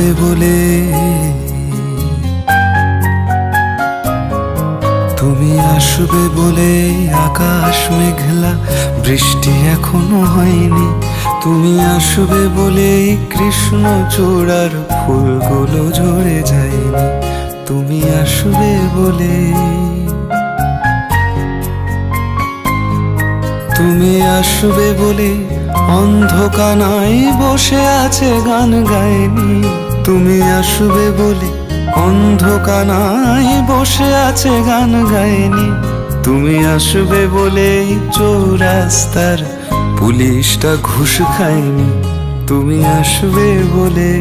আসবে বলে, তুমি আসবে বলে আকাশ মেঘলা, বৃষ্টি এখনো হয়নি। তুমি আসবে বলে কৃষ্ণ চূড়ার ফুলগুলো ঝরে যায়নি। তুমি আসবে বলে, তুমি আসবে বলে অন্ধকানায় বসে আছে গান গায়নি। তুমি আসবে বলে অন্ধকানায় বসে আছে গান গায়নি। তুমি আসবে বলে চৌরাস্তার পুলিশটা ঘুষ খায়নি। তুমি আসবে বলে।